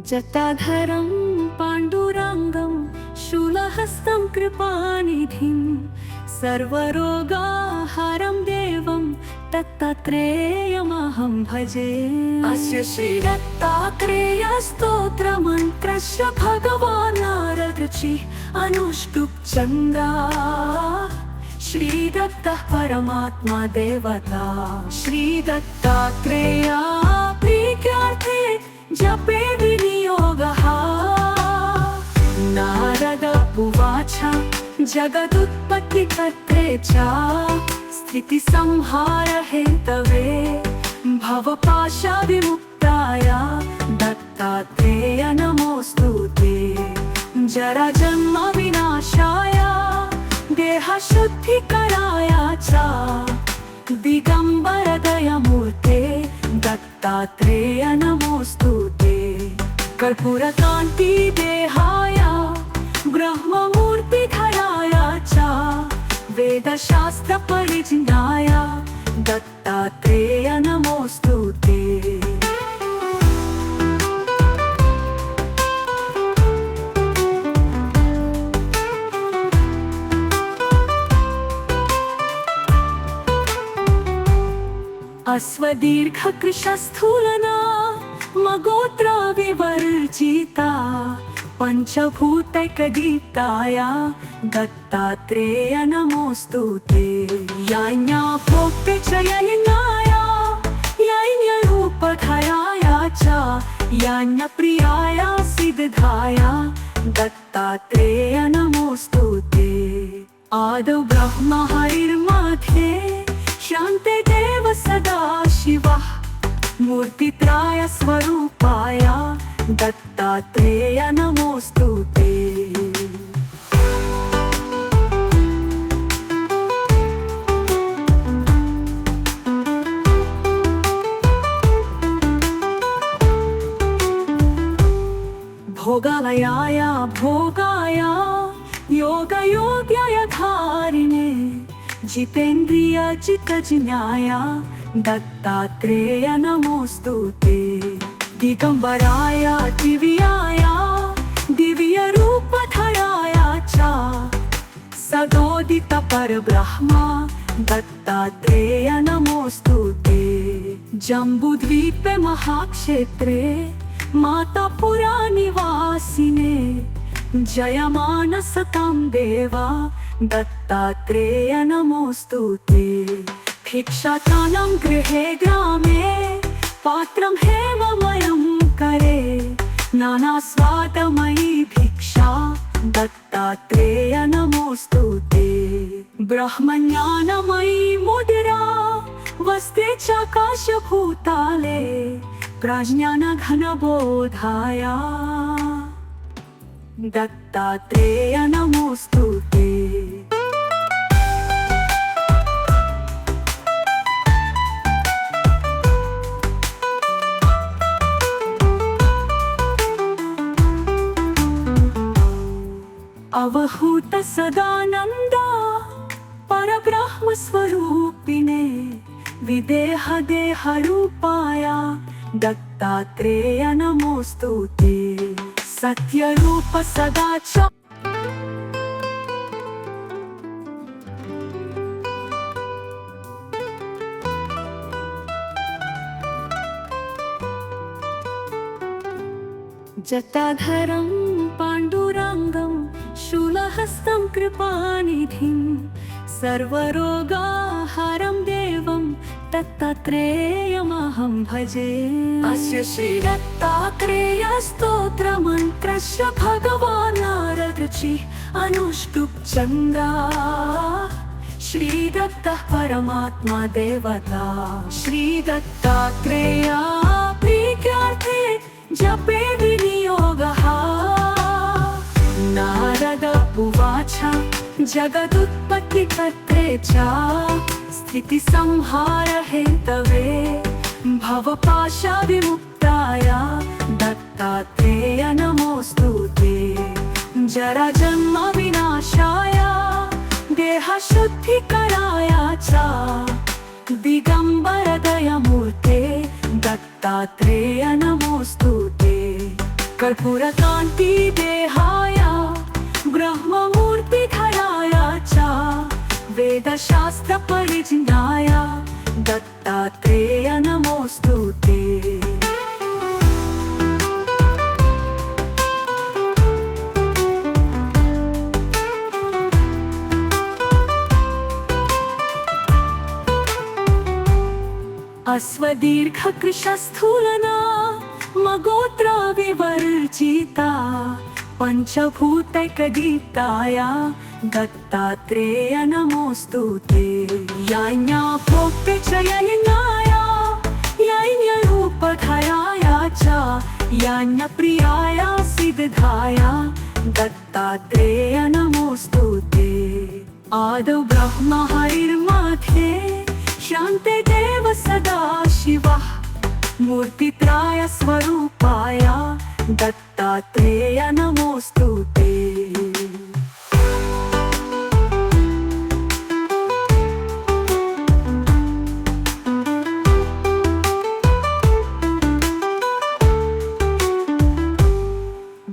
जटाधरं पाण्डुरङ्गं शूलहस्तं कृपानिधिं सर्वरोगाहारं देवं दत्तात्रेयमहं भजे। अस्य श्रीदत्तात्रेयस्तोत्रमन्त्रस्य भगवान् नारदऋषिः अनुष्टुप् छन्दः। श्रीदत्तः परमात्मा देवता। श्रीदत्तात्रेया प्रीत्यार्थे जपे विनियोगः। नारद उवाच जगदुत्पत्तिकर्त्रे च स्थितिसंहारहेतवे भवपाशविमुक्ताय दत्तात्रेय नमोऽस्तु ते। जराजन्म विनाशाय देहशुद्धिकराय च दिगंबर दयामूर्ते दत्तात्रेय नमोऽस्तु ते। कर्पूरकान्ति देहाय ब्रह्ममूर्तिधराय च वेदशास्त्र परिज्ञाय दत्तात्रेय नमोऽस्तु ते। अश्वदीर्घकृशस्थूलना मगोत्र विवर्जिता पंचभूतैकदीप्ताय दत्तात्रेय नमोऽस्तु ते। याज्ञाभोक्ते च यज्ञाय यज्ञरूपधराय च यज्ञप्रियाय सिद्धाय दत्तात्रेय नमोऽस्तु ते। आदौ ब्रह्म हरिर्मध्ये शान्ते देव सदा शिवः मूर्तित्राय स्वरूपाय दत्तात्रेय नमोऽस्तु ते। भोगालयाय भोगाय योगयोग्याय धारिणे जितेन्द्रिय जितजिज्ञाय दत्तात्रेय नमोऽस्तु ते। दिगंबराय दिव्याय दिव्यरूपधराय च सदोदित परब्रह्म दत्तात्रेय नमोऽस्तु ते। जम्बूद्वीपे महाक्षेत्रे मातापुरा निवासिने जयमान सतां देवा दत्तात्रेय नमोऽस्तु ते। भिक्षाटानं गृहे ग्रामे पात्रं हेममयं करे नानास्वादमयी भिक्षा दत्तात्रेय नमोऽस्तु ते। ब्रह्मज्ञानमयी मुद्रा वस्ते चाकाशभूताले प्रज्ञानघनबोधाय दत्तात्रेय नमोऽस्तु ते। अवहूत सदानंद परब्रह्म स्वरूपिणे विदेह देह रूपाय दत्तात्रेय नमोऽस्तु ते। सत्य रूप सदा च जटाधरं पाण्डुरङ्गं शूलहस्तं कृपानिधिं सर्वरोगाहारं देवं दत्तात्रेयमहं भजे। अस्य श्रीदत्तात्रेयस्तोत्रमन्त्रस्य भगवान् नारदऋषिः अनुष्टुप् छन्दः। श्रीदत्तः परमात्मा देवता। श्रीदत्तात्रेया प्रीत्यार्थे जपे विनियोगः। नारद उवाच जगदुत्पत्तिकर्त्रे च स्थितिसंहारहेतवे भवपाशविमुक्ताय दत्तात्रेय नमोऽस्तु ते। जराजन्म विनाशाय देहशुद्धिकराय च दिगंबर दयामूर्ते दत्तात्रेय नमोऽस्तु ते। कर्पूरकान्ति देहाय ब्रह्ममूर्तिधराय च वेदशास्त्रपरिज्ञाय दत्तात्रेय नमोऽस्तुते। अश्वदीर्घकृशस्थूलना मगोत्र विवर्जिता पंचभूतैकदीप्ताय दत्तात्रेय नमोऽस्तुते। याज्ञा भोक्ते च यज्ञाय यज्ञरूपधराय च यज्ञप्रियाय सिद्धाय दत्तात्रेय नमोऽस्तुते। आदौ ब्रह्म हरिर्मध्ये शान्ते देव सदा शिवः मूर्तित्राय स्वरूपाय दत्तात्रेय नमोऽस्तुते।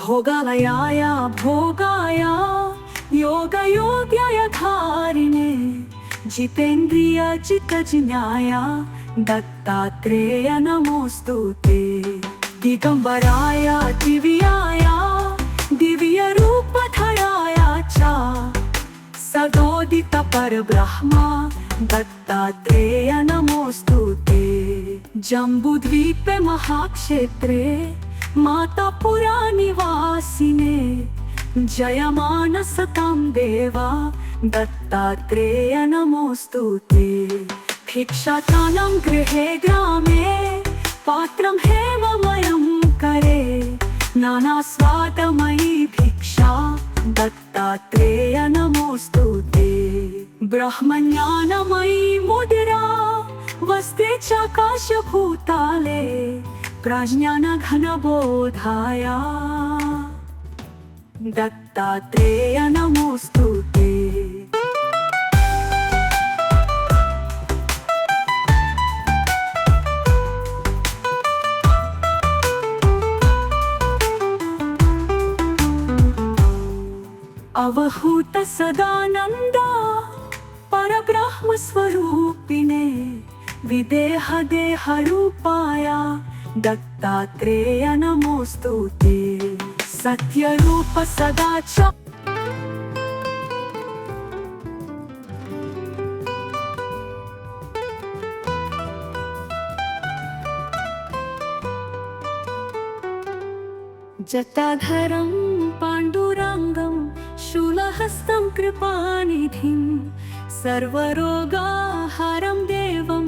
भोगालयाय भोगाय योगयोग्याय धारिणे जितेन्द्रिय चित्तजिज्ञाय दत्तात्रेय नमोऽस्तुते। दिगंबराय दिव्याय दिव्यरूपधराय च सदोदित परब्रह्म दत्तात्रेय नमोऽस्तुते। जम्बूद्वीपे महाक्षेत्रे मातापुरा निवासिने जयमान सतां देवा दत्तात्रेय नमोऽस्तुते। भिक्षाटानं गृहे ग्रामे पात्रं हेममयं करे नानास्वादमयी भिक्षा दत्तात्रेय नमोऽस्तुते। ब्रह्मज्ञानमयी मुद्रा वस्ते चाकाशभूताले प्रज्ञानघनबोधाय दत्तात्रेय नमोऽस्तुते। अवहूत सदानंदा परब्रह्म स्वरूपिणे विदेह देह रूपाय दत्तात्रेय नमोऽस्तुते। सत्य रूप सदा च जटाधरं पाण्डुरङ्गं शूलहस्तं कृपानिधिं सर्वरोगाहरं देवं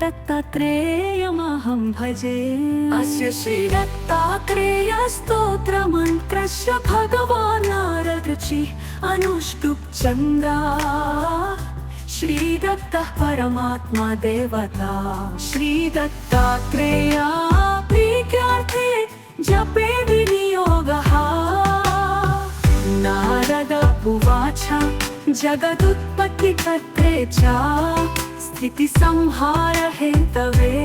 दत्तात्रेयमहं भजे। अस्य श्रीदत्तात्रेय स्तोत्रमन्त्रस्य भगवान् नारदऋषिः अनुष्टुप् चन्द्रा श्रीदत्तः परमात्मा देवता। श्रीदत्तात्रेय प्रीत्यार्थे जपे विनियोगः। नारद उवाच जगदुत्पत्तिकर्त्रे च स्थितिसंहार हेतवे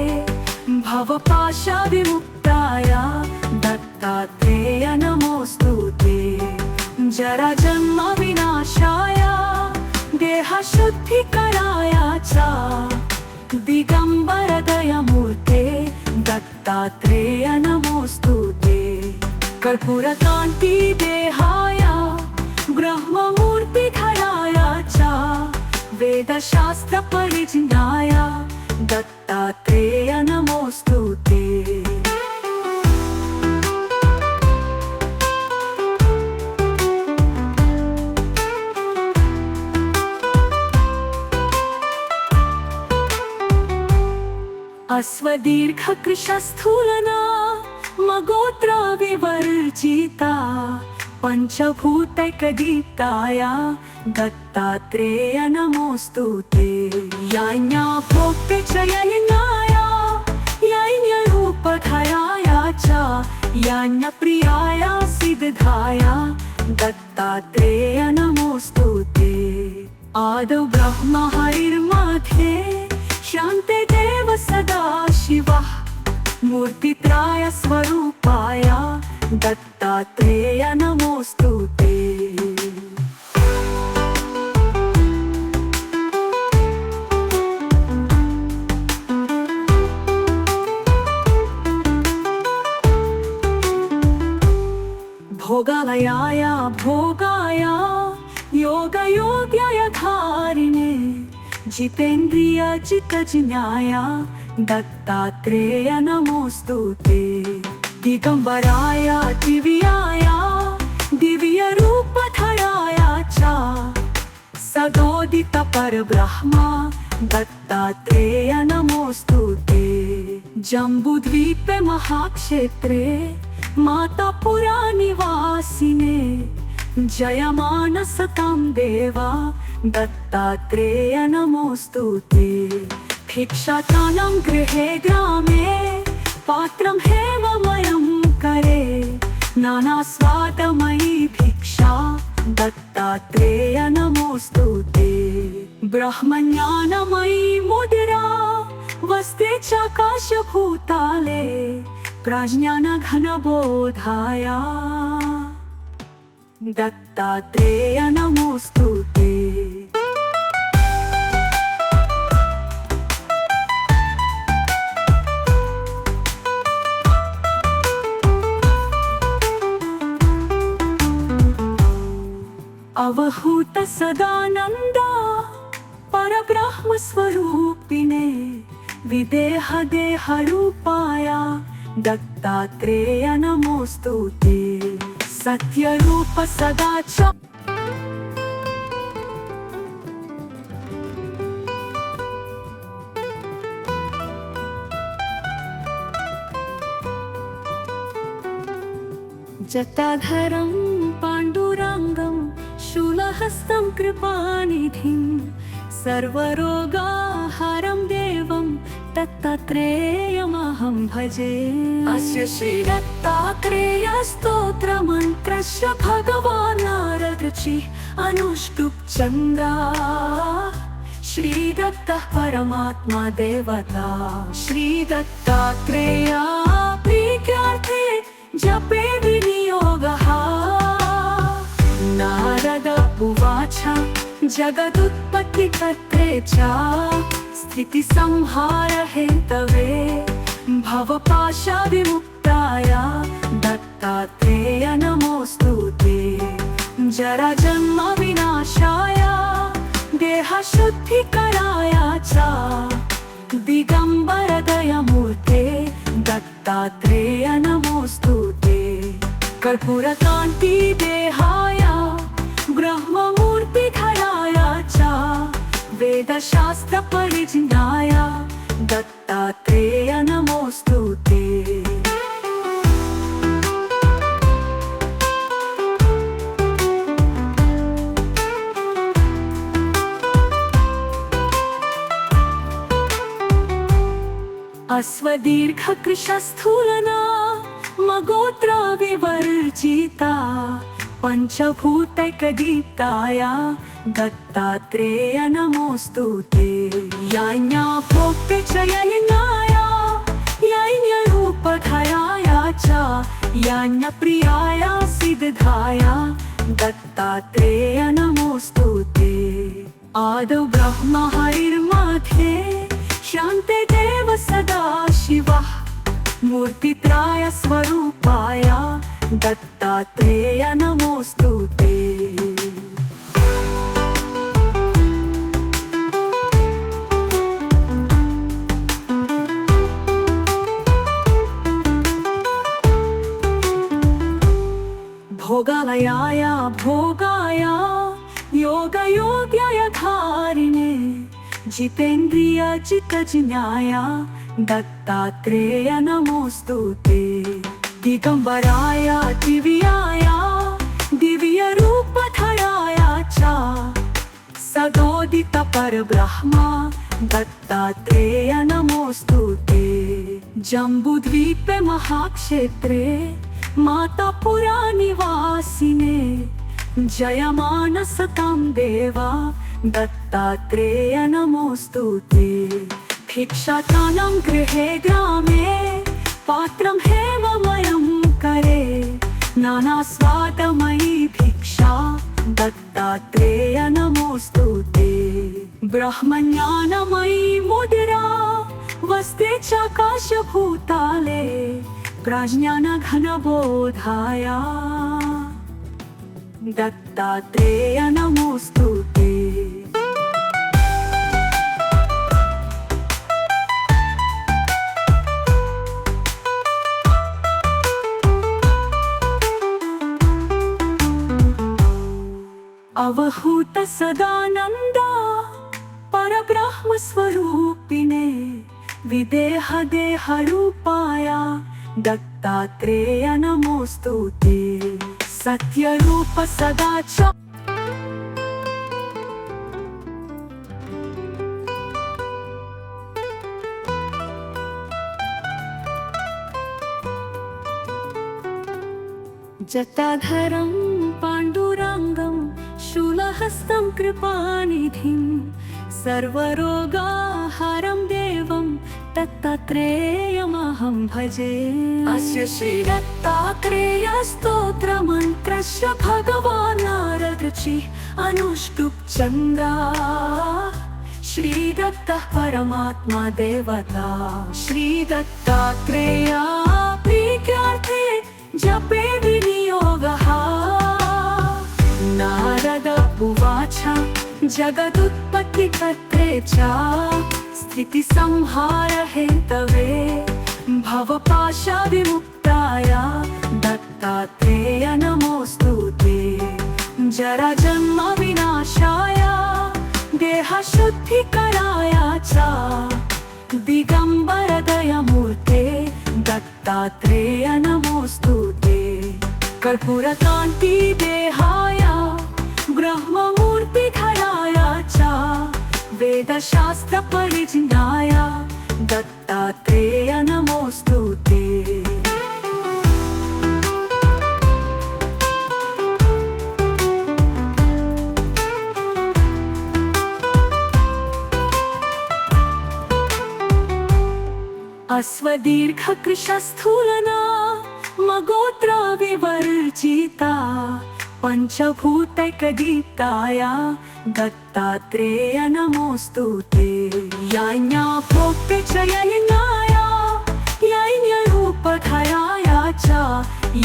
भवपाशविमुक्ताय दत्तात्रेय नमोऽस्तुते। जराजन्म विनाशाय देहशुद्धिकराय च दिगंबरदयमूर्ते दत्तात्रेय नमोऽस्तुते। कर्पूरकान्ति देहाय ब्रह्ममूर्तिधराय च वेदशास्त्रपरिज्ञाय दत्तात्रेय नमोऽस्तुते। अश्वदीर्घकृशस्थूलना मगोत्र विवर्जिता पंचभूतैकदीप्ताय दत्तात्रेय नमोऽस्तुते। याज्ञा भोक्ते च यज्ञाय यज्ञरूपधराय च यज्ञप्रियाय सिद्धाय दत्तात्रेय नमोऽस्तुते। आदौ ब्रह्म हरिर्मध्ये शान्ते देव सदा शिवः मूर्तित्राय स्वरूपाय दत्तात्रेय नमोस्तुते। भोगालयाय भोगाय योगयोग्याय धारिणे जितेन्द्रिय चित्तजिज्ञाय दत्तात्रेय नमोस्तुते। दिगंबराय दिव्याय दिव्यरूपधराय च सदोदित परब्रह्म दत्तात्रेय नमोस्तुते। जम्बूद्वीपे महाक्षेत्रे मातापुरा निवासिने जयमान सतां देवा दत्तात्रेय नमोस्तुते। भिक्षाटानं गृहे ग्रामे पात्रं हेममयं करे नानास्वादमयी भिक्षा दत्तात्रेय नमोस्तुते। ब्रह्मज्ञानमयी मुद्रा वस्ते चाकाशभूताले प्रज्ञानघनबोधाय दत्तात्रेय नमोस्तुते। अवहूत सदानंद परब्रह्म स्वरूपिणे विदेह देह रूपाय दत्तात्रेय नमोस्तुते। सत्य रूप सदाचार जटाधरं पाण्डुरङ्गं शूलहस्तं कृपानिधिं सर्वरोगाहरं देवं दत्तात्रेयमहं भजे। अस्य श्री दत्तात्रेय स्तोत्रमन्त्रस्य भगवान् नारदऋषिः अनुष्टुप् चन्द्रा श्री दत्तः परमात्मा देवता। श्री दत्तात्रेय प्रीत्यार्थे जपे विनियोगः। नारद उवाच जगदुत्पत्तिकर्त्रे च स्थितिसंहार हेतवे भवपाशविमुक्ताय दत्तात्रेय नमोस्तुते। जराजन्म विनाशाय देहशुद्धिकराय च दिगंबर दयामूर्ते दत्तात्रेय नमोस्तुते। कर्पूरकान्ति देहाय ब्रह्ममूर्तिधराय च वेदशास्त्र परिज्ञाय दत्तात्रेय नमोस्तुते। अश्वदीर्घकृशस्थूलना मगोत्र विवर्जिता पंचभूतैकदीप्ताय दत्तात्रेय नमोस्तुते। याज्ञा भोक्ते च यज्ञाय यज्ञरूपधराय च यज्ञप्रियाय सिद्धाय दत्तात्रेय नमोस्तुते। आदौ ब्रह्म हरिर्मध्ये शान्ते देव सदा शिवः मूर्तित्राय स्वरूपाय दत्तात्रेय नमोस्तुते। भोगालयाय भोगाय योगयोग्याय धारिणे जितेन्द्रिय चित्तजिज्ञाय दत्तात्रेय नमोस्तुते। दिगंबराय दिव्याय दिव्यरूपधराय च सदोदित परब्रह्म दत्तात्रेय नमोस्तुते। जम्बूद्वीपे महाक्षेत्रे मातापुरा निवासिने जयमान सतां देवा दत्तात्रेय नमोस्तुते। भिक्षाटानं गृहे ग्रामे पात्रं हेममयं करे नानास्वादमयी भिक्षा दत्तात्रेय नमोस्तुते। ब्रह्मज्ञानमयी मुद्रा वसते चाकाशभूताले प्रज्ञानघनबोधाय दत्तात्रेय नमोस्तुते। अवहूत सदानंदा परब्रह्म स्वरूपिणे विदेह देह रूपाय दत्तात्रेय नमोस्तुते। सत्य रूप सदाचार जटाधरं पाण्डुरङ्गं शूलहस्तं कृपानिधिं सर्वरोगाहरं देवं दत्तात्रेयमहं भजे। अस्य श्रीदत्तात्रेयस्तोत्रमन्त्रस्य भगवान् नारदऋषिः अनुष्टुप् छन्दः। श्रीदत्तः परमात्मा देवता श्रीदत्तात्रेय प्रीत्यार्थे जपे विनियोगः। नारद उवाच जगदुत्पत्तिकर्त्रे च स्थितिसंहार हेतवे भवपाशविमुक्ताय दत्तात्रेय नमोस्तुते। जराजन्म विनाशाय देहशुद्धिकराय च दिगंबर दयामूर्ते दत्तात्रेय नमोस्तुते। कर्पूरकान्ति देहाय ब्रह्ममूर्तिधराय च वेदशास्त्र परिज्ञाय दत्तात्रेय नमोस्तुते। अश्वदीर्घकृशस्थूलना मगोत्र विवर्जिता पंचभूतैकदीप्ताय दत्तात्रेय नमोस्तुते। याज्ञा भोक्ते च यज्ञाय यज्ञरूपधराय च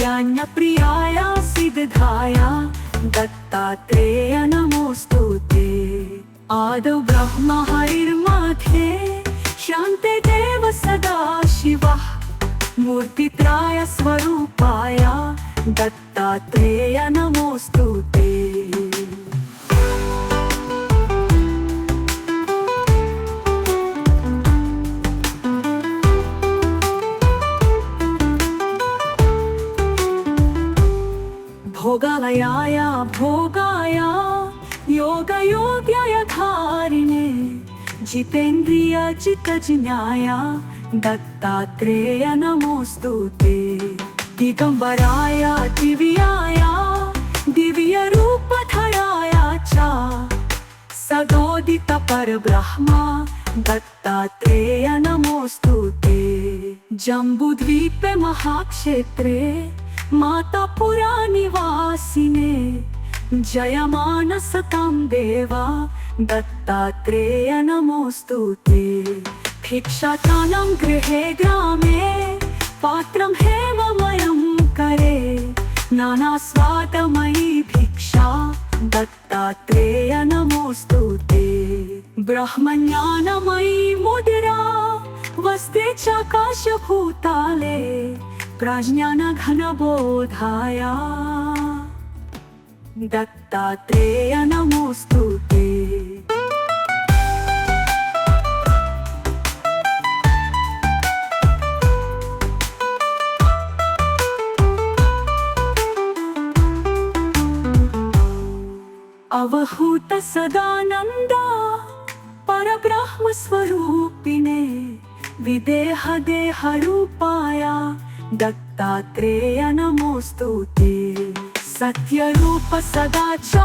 यज्ञप्रियाय सिद्धाय दत्तात्रेय नमोस्तुते। आदौ ब्रह्म हरिर्मध्ये शान्ते देव सदा शिवः मूर्तित्राय स्वरूपाय दत्तात्रेय नमोस्तुते। भोगालयाय भोगाय योगयोग्याय धारिणे जितेन्द्रिय चित्तज्ञाय दत्तात्रेय नमोस्तुते। दिगंबराय दिव्याय दिव्यरूपधराय च सदोदित परब्रह्म दत्तात्रेय नमोस्तुते। जम्बूद्वीपे महाक्षेत्रे मातापुरा निवासिने जयमानसतां देवा दत्तात्रेय नमोस्तुते। भिक्षाटानं गृहे ग्रामे पात्रं हेममयं करे नानास्वादमयी भिक्षा दत्तात्रेय नमोस्तुते। ब्रह्मज्ञानमयी मुद्रा वसते चाकाशभूताले प्रज्ञानघनबोधाय दत्तात्रेय नमोस्तुते। अवहूत सदानंदा परब्रह्म स्वरूपिणे विदेह देह रूपाय दत्तात्रेय नमोस्तुते। सत्य रूप सदाचार